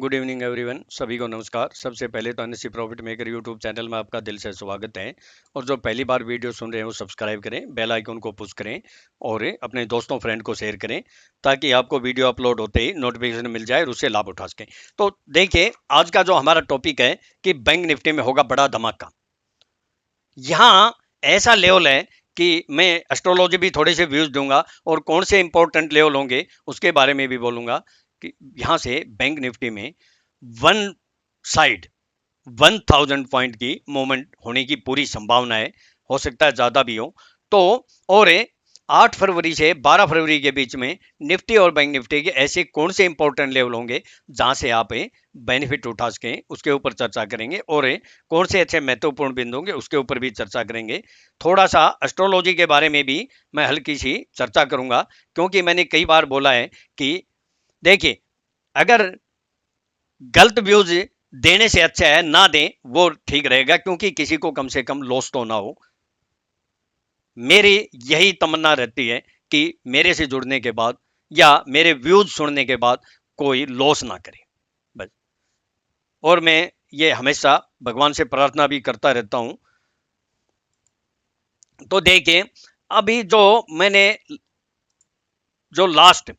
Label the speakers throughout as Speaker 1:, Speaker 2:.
Speaker 1: Good evening everyone, सभी को नमस्कार। सबसे पहले तो NSC profit maker YouTube channel में आपका दिल से स्वागत है। और जो पहली बार वीडियो सुन रहे हैं वो सब्सक्राइब करें, बेल आइकन को पुश करें और अपने दोस्तों फ्रेंड को शेयर करें ताकि आपको वीडियो अपलोड होते ही नोटिफिकेशन मिल जाए और उससे लाभ उठा सकें। तो देखिए, आज का जो हमारा टॉपिक है कि बैंक निफ्टी में होगा बड़ा धमाका। यहाँ ऐसा लेवल है कि मैं एस्ट्रोलॉजी भी थोड़े से व्यूज दूंगा और कौन से इंपॉर्टेंट लेवल होंगे उसके बारे में भी बोलूंगा कि यहाँ से बैंक निफ्टी में वन साइड 1000 पॉइंट की मूवमेंट होने की पूरी संभावना है। हो सकता है ज्यादा भी हो। तो और 8 फरवरी से 12 फरवरी के बीच में निफ्टी और बैंक निफ्टी के ऐसे कौन से इंपॉर्टेंट लेवल होंगे जहां से आप बेनिफिट उठा सकें, उसके ऊपर चर्चा करेंगे। और कौन से अच्छे महत्वपूर्ण बिंदु होंगे उसके ऊपर भी चर्चा करेंगे। थोड़ा सा एस्ट्रोलॉजी के बारे में भी मैं हल्की सी चर्चा करूंगा, क्योंकि मैंने कई बार बोला है कि देखिए, अगर गलत व्यूज देने से अच्छा है ना दें, वो ठीक रहेगा, क्योंकि किसी को कम से कम लॉस तो ना हो। मेरी यही तमन्ना रहती है कि मेरे से जुड़ने के बाद या मेरे व्यूज सुनने के बाद कोई लॉस ना करे, बस। और मैं ये हमेशा भगवान से प्रार्थना भी करता रहता हूं। तो देखिए, अभी जो मैंने जो लास्ट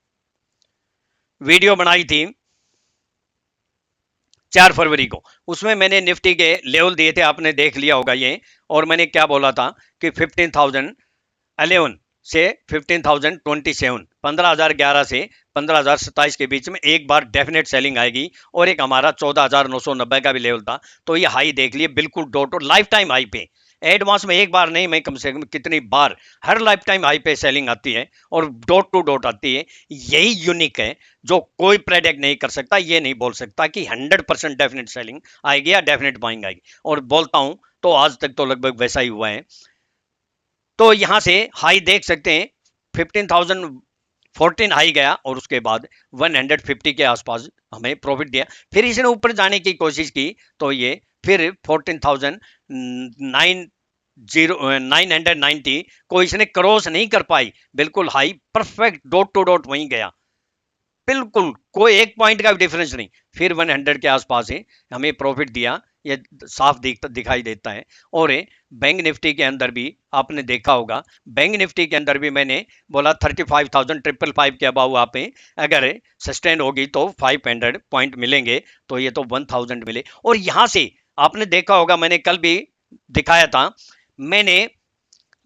Speaker 1: वीडियो बनाई थी 4 फरवरी को, उसमें मैंने निफ्टी के लेवल दिए थे, आपने देख लिया होगा ये। और मैंने क्या बोला था कि 15,011 से 15,027, 15,011 से 15,027 के बीच में एक बार डेफिनेट सेलिंग आएगी। और एक हमारा 14,990 का भी लेवल था। तो ये हाई देख लिए, बिल्कुल डॉट लाइफ टाइम हाई पे। एडवांस में एक बार नहीं, मैं कम से कम कितनी बार, हर लाइफ टाइम हाई पे सेलिंग आती है और डॉट टू डॉट आती है। यही यूनिक है जो कोई प्रेडिक्ट नहीं कर सकता। ये नहीं बोल सकता कि 100% डेफिनेट सेलिंग आएगी या डेफिनेट बाइंग आएगी। और बोलता हूं तो आज तक तो लगभग वैसा ही हुआ है। तो यहां से हाई देख सकते हैं, 15,014 हाई गया और उसके बाद 150 के आसपास हमें प्रॉफिट दिया। फिर इसने ऊपर जाने की कोशिश की तो ये फिर 990 को इसने क्रॉस नहीं कर पाई। बिल्कुल high perfect dot to dot वहीं गया, बिल्कुल कोई एक पॉइंट का भी डिफरेंस नहीं। फिर 100 के आसपास ही हमें प्रॉफिट दिया, ये साफ दिखाई देता है। और बैंक निफ्टी के अंदर भी आपने देखा होगा, बैंक निफ्टी के अंदर भी मैंने बोला 35,555 के अबाव आप अगर सस्टेन होगी तो 500 पॉइंट मिलेंगे। तो ये तो 1000 मिले। और यहां से आपने देखा होगा, मैंने कल भी दिखाया था, मैंने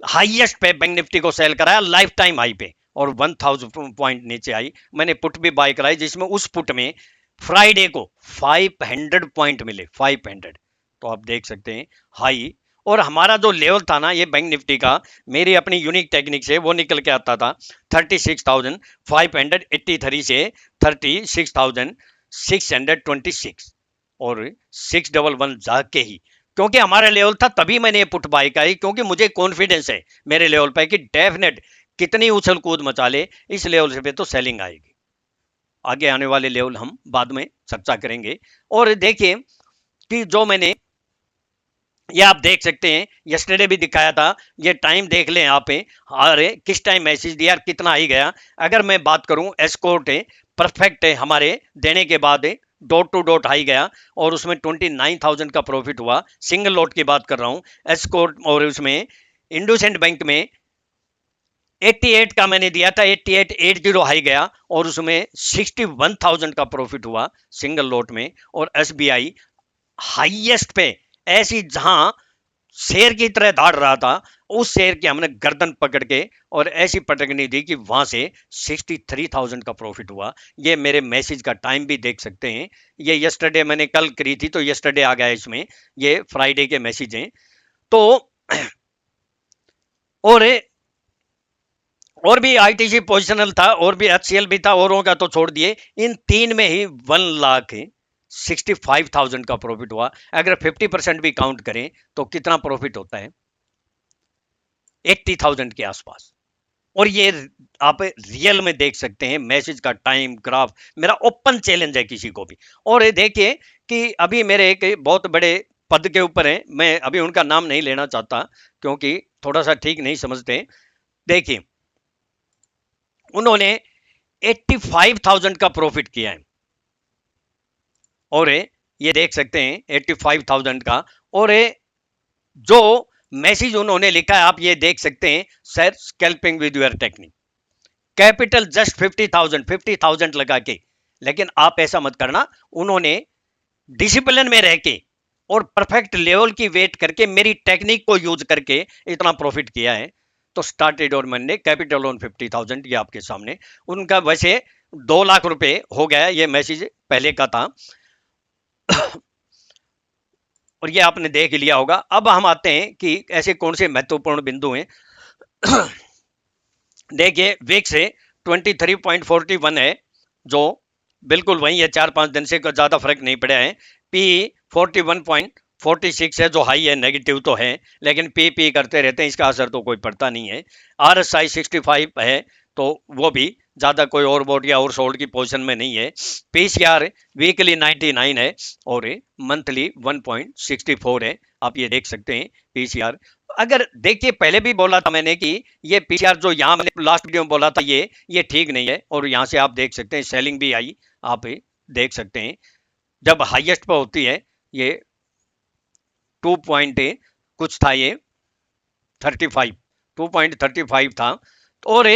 Speaker 1: हाईएस्ट पे बैंक निफ्टी को सेल कराया लाइफ टाइम हाई पे और 1000 पॉइंट नीचे आई। मैंने पुट भी बाय कराई, जिसमें उस पुट में फ्राइडे को 500 पॉइंट मिले, 500। तो आप देख सकते हैं हाई। और हमारा जो लेवल था ना ये बैंक निफ्टी का, मेरी अपनी यूनिक टेक्निक से वो निकल के आता था 36,583 से 36,626 और 611 जाके ही, क्योंकि हमारा लेवल था तभी मैंने ये पुट बाय करी, क्योंकि मुझे कॉन्फिडेंस है मेरे लेवल पे कि डेफिनेट कितनी उछल कूद मचा ले इस लेवल से पे तो सेलिंग आएगी। आगे आने वाले लेवल हम बाद में चर्चा करेंगे। और देखिए कि जो मैंने ये आप देख सकते हैं, यस्टरडे भी दिखाया था, ये टाइम देख लें आप। अरे किस टाइम मैसेज दिया, कितना ही गया। अगर मैं बात करूं, एस्कॉर्ट है परफेक्ट है, हमारे देने के बाद डॉट टू डॉट हाई गया और उसमें 29,000 का प्रॉफिट हुआ। सिंगल लॉट की बात कर रहा हूं, एस्कॉर्ट। और उसमें इंडोसेंट बैंक में 88 का मैंने दिया था, 8880 हाई गया और उसमें 61,000 का प्रॉफिट हुआ सिंगल लॉट में। और एसबीआई हाईएस्ट पे, ऐसी जहां शेर की तरह दाड़ रहा था, उस शेर की हमने गर्दन पकड़ के और ऐसी पटकनी दी कि वहां से 63,000 का प्रॉफिट हुआ। ये मेरे मैसेज का टाइम भी देख सकते हैं। ये यस्टरडे मैंने कल करी थी तो यस्टरडे आ गया इसमें, ये फ्राइडे के मैसेज हैं। तो और भी आईटीसी पोजिशनल था और भी एचसीएल भी था, औरों का तो छोड़ दिए। इन तीन में ही 1,65,000 का प्रॉफिट हुआ। अगर 50% भी काउंट करें तो कितना प्रॉफिट होता है, 80,000 के आसपास। और ये आप रियल में देख सकते हैं, मैसेज का टाइम ग्राफ मेरा ओपन चैलेंज है किसी को भी। और ये देखिए कि अभी मेरे एक बहुत बड़े पद के ऊपर है, मैं अभी उनका नाम नहीं लेना चाहता क्योंकि थोड़ा सा ठीक नहीं समझते। देखिए, उन्होंने 85,000 का प्रॉफिट किया है। और ये देख सकते हैं 85,000 का। और जो मैसेज उन्होंने लिखा है आप ये देख सकते हैं, sir scalping with your technique, capital just 50,000 लगा के। लेकिन आप ऐसा मत करना, उन्होंने डिसिप्लिन में रह के और परफेक्ट लेवल की वेट करके मेरी टेक्निक को यूज करके इतना प्रॉफिट किया है। तो स्टार्टेड और मैंने कैपिटल ऑन 50,000, ये आपके सामने उनका वैसे 2 लाख रुपए हो गया, ये मैसेज पहले का था और ये आपने देख लिया होगा। अब हम आते हैं कि ऐसे कौन से महत्वपूर्ण बिंदु हैं। देखिए विक्स 23.41 है, जो बिल्कुल वही है, 4-5 दिन से ज्यादा फर्क नहीं पड़ा है। पी 41.46 है, जो हाई है, नेगेटिव तो है लेकिन पी करते रहते हैं, इसका असर तो कोई पड़ता नहीं है। RSI 65 है, तो वो भी ज्यादा कोई और बोट या और सोल्ड की पोजीशन में नहीं है। PCR वीकली 99 है और मंथली 1.64 है, आप ये देख सकते हैं PCR। अगर देखिए पहले भी बोला था मैंने कि ये PCR जो यहाँ मैंने लास्ट वीडियो में बोला था ये ठीक नहीं है, और यहाँ से आप देख सकते हैं सेलिंग भी आई, आप देख सकते हैं जब हाईएस्ट पर होती है ये 2 पॉइंट कुछ था, ये 35 2.35 था। और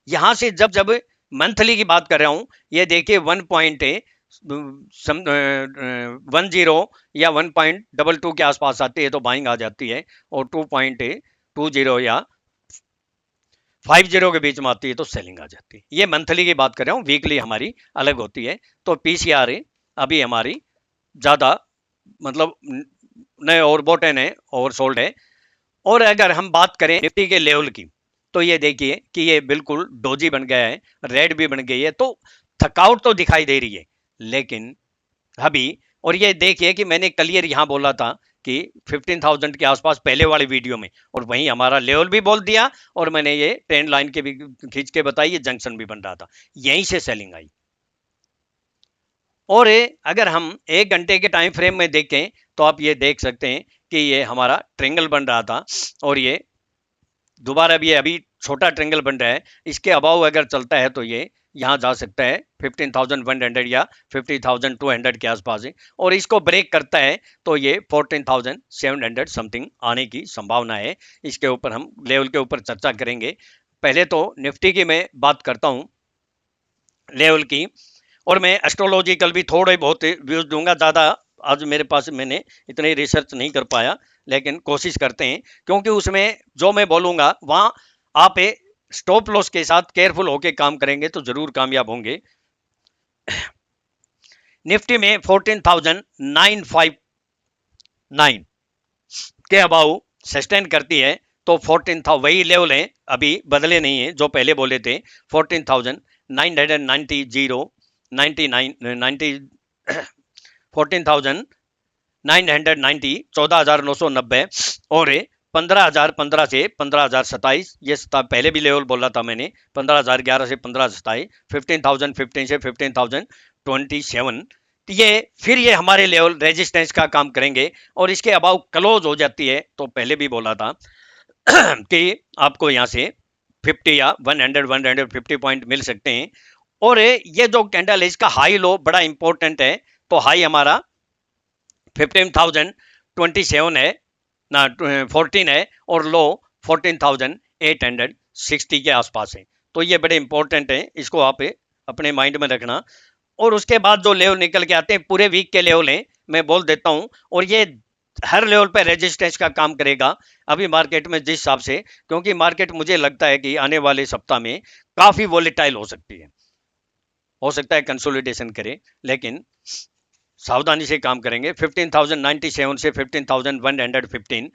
Speaker 1: यहां से जब जब मंथली की बात कर रहा हूं, ये देखिए 1.10 या 1.22 के आसपास आती है तो बाइंग आ जाती है, और 2.20 या 50 के बीच में आती है तो सेलिंग आ जाती है। ये मंथली की बात कर रहा हूँ, वीकली हमारी अलग होती है। तो PCR अभी हमारी ज्यादा मतलब नए और बोटन है और सोल्ड है। और अगर हम बात करें निफ्टी के लेवल की, तो ये देखिए कि ये बिल्कुल डोजी बन गया है, रेड भी बन गई है, तो थकावट तो दिखाई दे रही है लेकिन अभी। और ये देखिए कि मैंने क्लियर यहां बोला था कि 15,000 के आसपास पहले वाले वीडियो में, और वहीं हमारा लेवल भी बोल दिया, और मैंने ये ट्रेंड लाइन के भी खींच के बताई, ये जंक्शन भी बन रहा था, यहीं से सेलिंग आई। और अगर हम 1 घंटे के टाइम फ्रेम में देखें तो आप ये देख सकते हैं कि ये हमारा ट्रेंगल बन रहा था और ये दोबारा भी अभी छोटा ट्रेंगल बन रहा है। इसके अबाव अगर चलता है तो ये यहाँ जा सकता है 15,100 या 50,200 के आसपास है, और इसको ब्रेक करता है तो ये 14,700 समथिंग आने की संभावना है। इसके ऊपर हम लेवल के ऊपर चर्चा करेंगे। पहले तो निफ्टी की मैं बात करता हूँ लेवल की, और मैं एस्ट्रोलॉजिकल भी थोड़े बहुत व्यूज दूंगा, ज़्यादा आज मेरे पास मैंने इतनी रिसर्च नहीं कर पाया, लेकिन कोशिश करते हैं, क्योंकि उसमें जो मैं बोलूंगा वहाँ आप स्टॉप लॉस के साथ केयरफुल होके काम करेंगे तो जरूर कामयाब होंगे। निफ्टी में 14,959 के अबाउ सस्टेन करती है, तो 14 था वही लेवल है, अभी बदले नहीं है जो पहले बोले थे। 14,990 99 14,990 14,990 और 15,015 से 15,027, ये पहले भी लेवल बोला था मैंने, 15,011 से 15,027, 15,015 से 15,027, ये फिर ये हमारे लेवल रेजिस्टेंस का काम करेंगे। और इसके अबाउ क्लोज हो जाती है तो पहले भी बोला था कि आपको यहाँ से 50 या 150 पॉइंट मिल सकते हैं। और ये जो कैंडल है इसका हाई लो बड़ा इंपॉर्टेंट है, तो हाई हमारा 15,027 है ना, 14 है, और लो 14,860 के आसपास है, तो ये बड़े इंपॉर्टेंट है, इसको आप अपने माइंड में रखना। और उसके बाद जो लेवल निकल के आते हैं पूरे वीक के लेवल हैं, मैं बोल देता हूं, और ये हर लेवल पे रेजिस्टेंस का काम करेगा अभी मार्केट में जिस हिसाब से, क्योंकि मार्केट मुझे लगता है कि आने वाले सप्ताह में काफी वोलेटाइल हो सकती है, हो सकता है कंसोलिडेशन करे, लेकिन सावधानी से काम करेंगे। 15,097 से 15,115,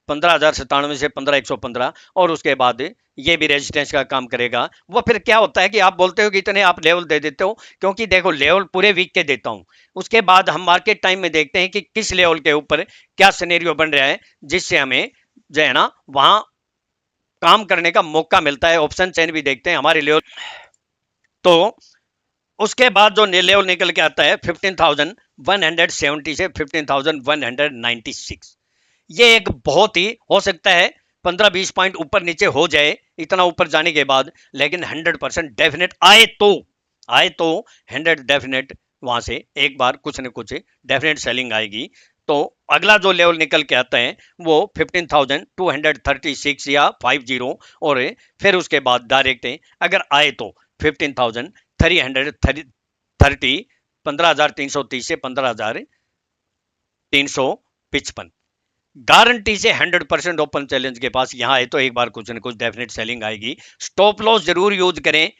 Speaker 1: 15,097 से 15,115, और उसके बाद ये भी रेजिस्टेंस का काम करेगा। वो फिर क्या होता है कि आप बोलते हो कि इतने आप लेवल दे देते हो, क्योंकि देखो लेवल पूरे वीक के देता हूं, उसके बाद हम मार्केट टाइम में देखते हैं कि किस लेवल के ऊपर क्या सिनेरियो बन रहा है, जिससे हमें जो है ना वहां काम करने का मौका मिलता है। ऑप्शन चेन भी देखते हैं हमारे लेवल, तो उसके बाद जो लेवल निकल के आता है 15,170 से 15,196, ये एक बहुत ही हो सकता है 15-20 पॉइंट ऊपर नीचे हो जाए इतना ऊपर जाने के बाद, लेकिन 100% डेफिनेट आए तो 100 डेफिनेट वहां से एक बार कुछ न कुछ डेफिनेट सेलिंग आएगी। तो अगला जो लेवल निकल के आता है वो 15,236 या 50, और फिर उसके बाद डायरेक्ट अगर आए तो 15,330, 15,330 से 15,355 गारंटी से 100% ओपन चैलेंज के पास यहाँ आए तो एक बार कुछ न कुछ डेफिनेट सेलिंग आएगी। स्टॉप लॉस जरूर यूज करें।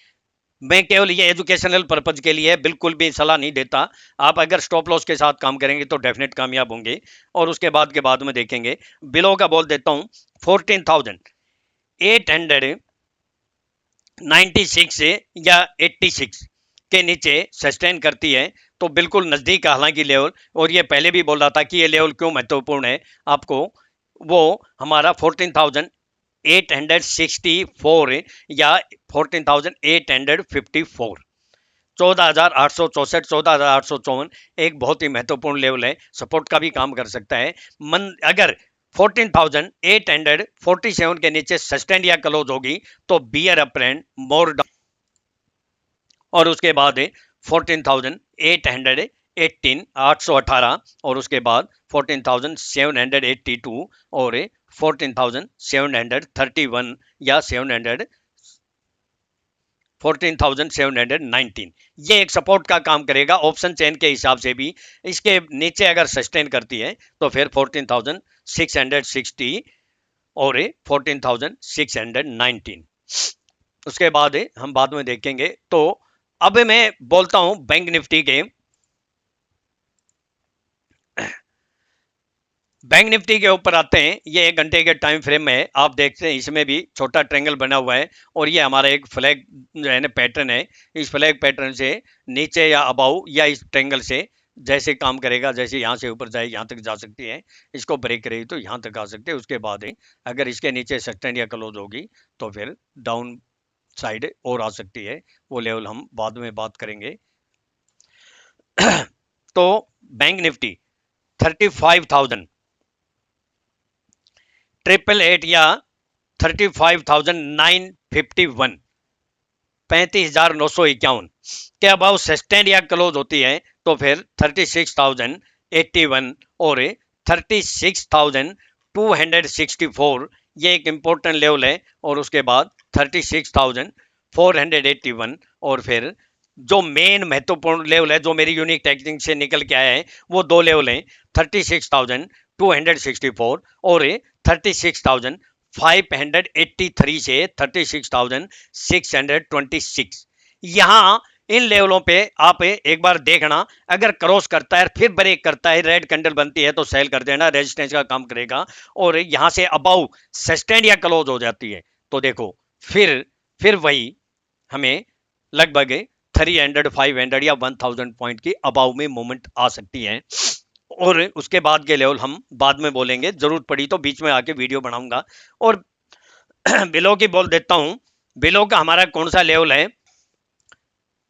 Speaker 1: मैं केवल ये एजुकेशनल पर्पज के लिए बिल्कुल भी सलाह नहीं देता। आप अगर स्टॉप लॉस के साथ काम करेंगे तो डेफिनेट कामयाब होंगे। और उसके बाद के बाद में देखेंगे, बिलो का बोल देता हूं 14,896 या 86 के नीचे सस्टेन करती है तो बिल्कुल नजदीक है हालांकि लेवल। और ये पहले भी बोल रहा था कि ये लेवल क्यों महत्वपूर्ण है आपको, वो हमारा 14,864 या 14,854, 14,864, 14,854 एक बहुत ही महत्वपूर्ण लेवल है, सपोर्ट का भी काम कर सकता है। अगर 14,847 के नीचे सस्टेन या क्लोज होगी तो बियर अपरेंट मोर डाउन। और उसके बाद 14,818, 818, और उसके बाद 14,782 और 14,731 या 14,719 ये एक सपोर्ट का काम करेगा ऑप्शन चेन के हिसाब से भी। इसके नीचे अगर सस्टेन करती है तो फिर 14,660 और 14,619 उसके बाद हम बाद में देखेंगे। तो अब मैं बोलता हूं बैंक निफ्टी के। बैंक निफ्टी के ऊपर आते हैं। ये 1 घंटे के टाइम फ्रेम में है, आप देखते हैं इसमें भी छोटा ट्रेंगल बना हुआ है और ये हमारा एक फ्लैग जो है ना पैटर्न है। इस फ्लैग पैटर्न से नीचे या अबाउ या इस ट्रेंगल से जैसे काम करेगा, जैसे यहाँ से ऊपर जाए यहाँ तक जा सकती है, इसको ब्रेक करेगी तो यहाँ तक आ सकते हैं। उसके बाद अगर इसके नीचे सस्टेन या क्लोज होगी तो फिर डाउन साइड और आ सकती है, वो लेवल हम बाद में बात करेंगे। तो बैंक निफ्टी 35,888 या 35,951, 35,951 के अबाउ सस्टेन या क्लोज होती है तो फिर 36,081 और 36,264 ये एक इंपॉर्टेंट लेवल है। और उसके बाद 36,481 और फिर जो मेन महत्वपूर्ण लेवल है जो मेरी यूनिक टेक्निक से निकल के आया है वो दो लेवल हैं, 36,264 और 36,583 से 36,626। यहाँ इन लेवलों पे आप एक बार देखना, अगर क्रॉस करता है फिर ब्रेक करता है, रेड कैंडल बनती है तो सेल कर देना, रेजिस्टेंस का काम करेगा। और यहां से अबाउ सस्टेन या क्लोज हो जाती है तो देखो फिर वही हमें लगभग 300, 500 या 1000 पॉइंट की अबाउ में मूवमेंट आ सकती है। और उसके बाद के लेवल हम बाद में बोलेंगे, जरूरत पड़ी तो बीच में आके वीडियो बनाऊंगा। और बिलो की बोल देता हूं, बिलो का हमारा कौन सा लेवल है,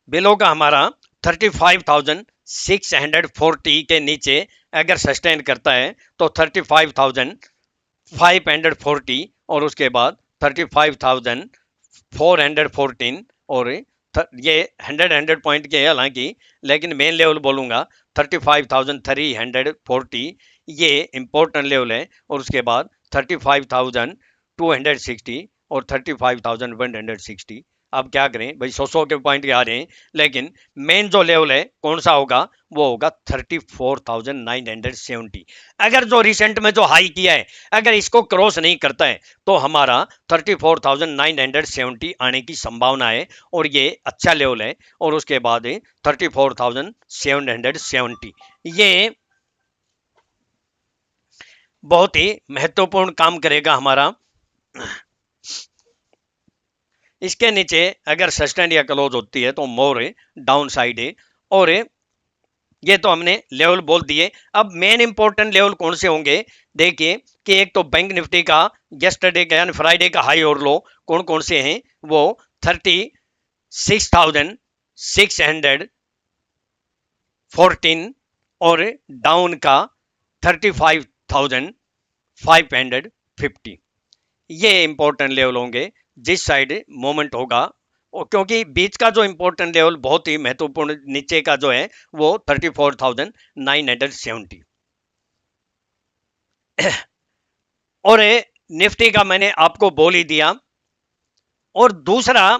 Speaker 1: बिलो का हमारा 35,640 के नीचे अगर सस्टेन करता है तो 35,540 और उसके बाद 35,414 और ये 100 पॉइंट के हालांकि, लेकिन मेन लेवल बोलूंगा 35,340 ये इंपॉर्टेंट लेवल है। और उसके बाद 35,260 और 35,160। अब क्या करें भाई, 100 के पॉइंट के आ रहे हैं, लेकिन मेन जो लेवल है कौन सा होगा, वो होगा 34,970। अगर जो रिसेंट में जो हाई किया है अगर इसको क्रॉस नहीं करता है तो हमारा 34,970 आने की संभावना है और ये अच्छा लेवल है। और उसके बाद 34,770 ये बहुत ही महत्वपूर्ण काम करेगा हमारा। इसके नीचे अगर सस्टेन या क्लोज होती है तो मोर डाउन साइड है। और ये तो हमने लेवल बोल दिए। अब मेन इंपॉर्टेंट लेवल कौन से होंगे, देखिए कि एक तो बैंक निफ्टी का यस्टरडे का यानी फ्राइडे का हाई और लो कौन कौन से हैं, वो 36,614 और डाउन का 35,550। ये इंपॉर्टेंट लेवल होंगे, जिस साइड मोमेंट होगा क्योंकि बीच का जो इंपॉर्टेंट लेवल बहुत ही महत्वपूर्ण नीचे का जो है वो 34,970। और निफ्टी का मैंने आपको बोल ही दिया। और दूसरा,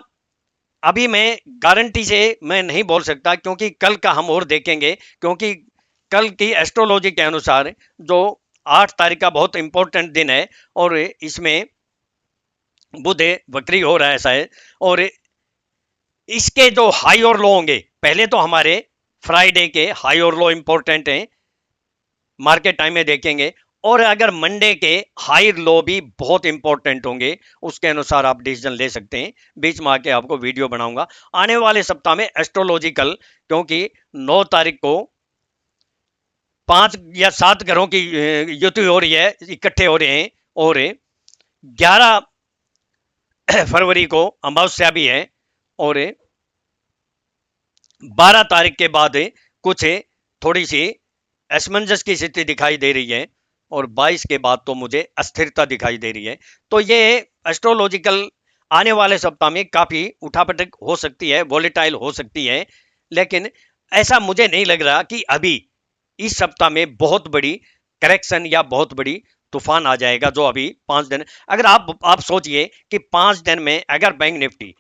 Speaker 1: अभी मैं गारंटी से मैं नहीं बोल सकता, क्योंकि कल का हम और देखेंगे, क्योंकि कल की एस्ट्रोलॉजी के अनुसार जो 8 तारीख का बहुत इंपॉर्टेंट दिन है, और इसमें बुध वक्री हो रहा है शायद, और इसके जो हाई और लो होंगे, पहले तो हमारे फ्राइडे के हाई और लो इंपॉर्टेंट हैं, मार्केट टाइम में देखेंगे, और अगर मंडे के हाई लो भी बहुत इंपॉर्टेंट होंगे, उसके अनुसार आप डिसीजन ले सकते हैं। बीच में आके आपको वीडियो बनाऊंगा आने वाले सप्ताह में एस्ट्रोलॉजिकल, क्योंकि 9 तारीख को 5 या 7 घरों की युति हो रही है, इकट्ठे हो रहे हैं, और 11 फरवरी को अमावस्या भी है, और 12 तारीख के बाद कुछ थोड़ी सी असमंजस की स्थिति दिखाई दे रही है, और 22 के बाद तो मुझे अस्थिरता दिखाई दे रही है। तो ये एस्ट्रोलॉजिकल आने वाले सप्ताह में काफी उठापटक हो सकती है, वॉलेटाइल हो सकती है, लेकिन ऐसा मुझे नहीं लग रहा कि अभी इस सप्ताह में बहुत बड़ी करेक्शन या बहुत बड़ी तूफान आ जाएगा। जो अभी 5 दिन, अगर आप सोचिए कि 5 दिन में अगर बैंक निफ्टी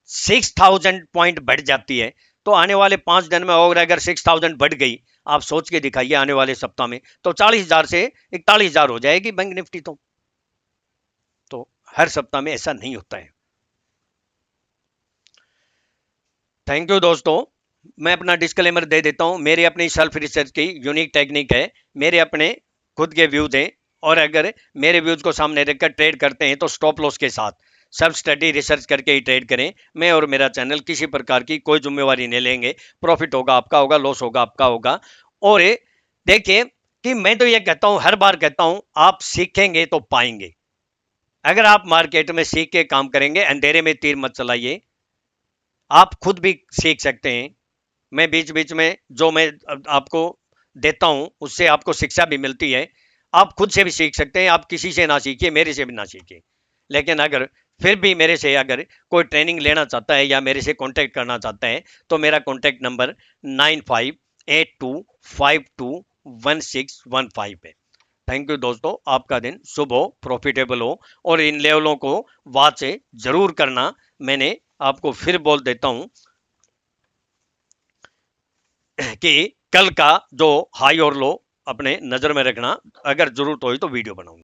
Speaker 1: 6,000 पॉइंट बढ़ जाती है, तो आने वाले 5 दिन में और अगर 6,000 बढ़ गई, आप सोच के दिखाइए आने वाले सप्ताह में तो 40,000 से 41,000 हो जाएगी बैंक निफ्टी। तो हर सप्ताह में ऐसा नहीं होता है। थैंक यू दोस्तों। मैं अपना डिस्क्लेमर दे देता हूं, मेरे अपनी सेल्फ रिसर्च की यूनिक टेक्निक है, मेरे अपने खुद के व्यूज हैं, और अगर मेरे व्यूज को सामने रखकर ट्रेड करते हैं तो स्टॉप लॉस के साथ सेल्फ स्टडी रिसर्च करके ही ट्रेड करें। मैं और मेरा चैनल किसी प्रकार की कोई जिम्मेवारी नहीं लेंगे। प्रॉफिट होगा आपका होगा, लॉस होगा आपका होगा। और देखिए कि मैं तो ये कहता हूं, हर बार कहता हूं, आप सीखेंगे तो पाएंगे। अगर आप मार्केट में सीख के काम करेंगे, अंधेरे में तीर मत चलाइए, आप खुद भी सीख सकते हैं। मैं बीच बीच में जो मैं आपको देता हूं उससे आपको शिक्षा भी मिलती है, आप खुद से भी सीख सकते हैं। आप किसी से ना सीखिए, मेरे से भी ना सीखिए, लेकिन अगर फिर भी मेरे से अगर कोई ट्रेनिंग लेना चाहता है या मेरे से कांटेक्ट करना चाहता है तो मेरा कांटेक्ट नंबर 9582521615 है। थैंक यू दोस्तों, आपका दिन शुभ हो, प्रॉफिटेबल हो, और इन लेवलों को वॉच जरूर करना। मैंने आपको फिर बोल देता हूं कि कल का जो हाई और लो अपने नजर में रखना, अगर जरूरत हो तो वीडियो बनाऊंगा।